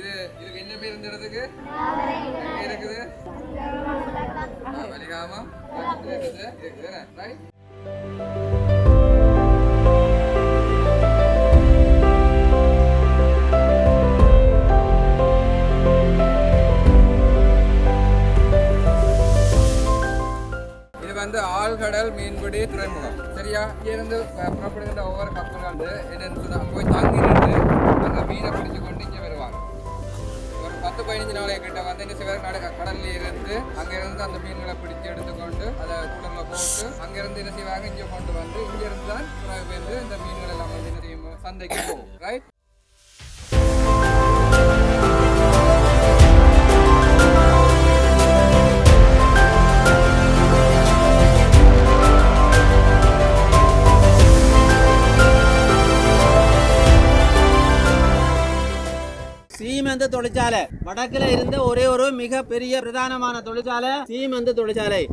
இது இதுக்கு என்ன பேர் இந்த இடத்துக்கு இருக்குது வலிகாமம் இருக்குது ரைட். வந்து ஆழ்கடல் மீன்பிடி துறைமுகம் சரியா. இங்கிருந்து புறப்படுகின்ற ஒவ்வொரு கப்பல்கள் என்னன்னு போய் தங்கி நின்று அங்கே மீனை பிடிச்சு கொண்டு இங்கே வருவாங்க. ஒரு 10-15 நாளைய கிட்ட வந்து என்ன செய்வாங்க, கடல்ல இருந்து அங்கிருந்து அந்த மீன்களை பிடிச்சு எடுத்துக்கொண்டு அதை குளம்ல போட்டு அங்கிருந்து என்ன செய்வாங்க இங்கே கொண்டு வந்து இங்கிருந்து தான் வந்து இந்த மீன்கள் எல்லாம் வந்து என்ன செய்யும் சந்தைக்கு போகும் ரைட். சீமெந்து தொழிற்சாலை வடக்குல இருந்த ஒரே ஒரு மிக பெரிய பிரதானமான தொழிற்சாலை சீமெந்து தொழிற்சாலை.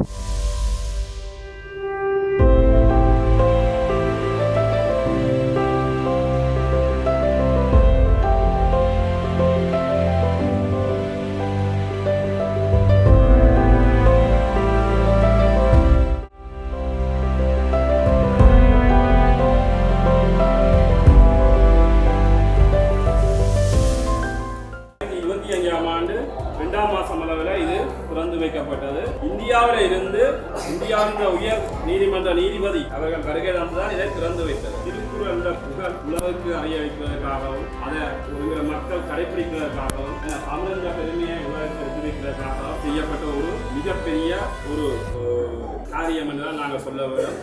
வைக்கப்பட்டது. இந்தியாவில் இருந்து இந்தியாவின் உயர் நீதிமன்ற நீதிபதி அவர்கள் வருகை தந்துதான் இதை திறந்து வைத்தது. திருக்குறள் என்ற புகழ் உலகுக்கு அறிய வைப்பதற்காகவும் அதை மக்கள் கடைபிடிப்பதற்காகவும் தமிழக பெருமையை உலகத்தை எடுத்து வைப்பதற்காகவும் செய்யப்பட்ட ஒரு மிகப்பெரிய ஒரு காரியம் என்றுதான் நாங்கள் சொல்ல வேண்டும்.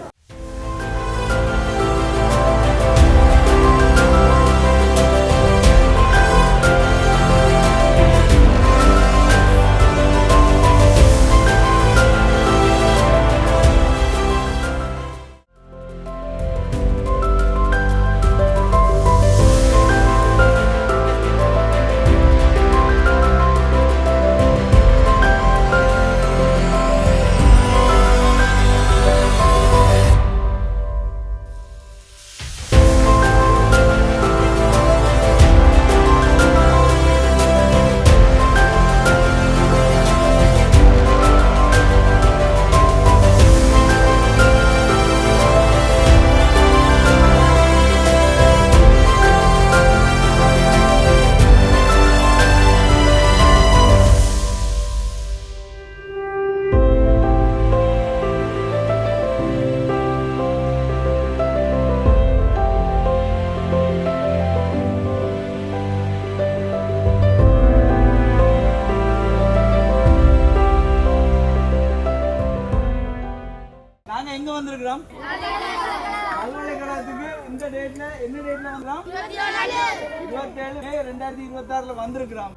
எங்க வந்திருக்கிறோம் பல்கலைக்கழகத்துக்கு இந்த டேட்ல என்ன டேட்ல வந்தோம் 27 மே 2026 வந்திருக்கிறோம்.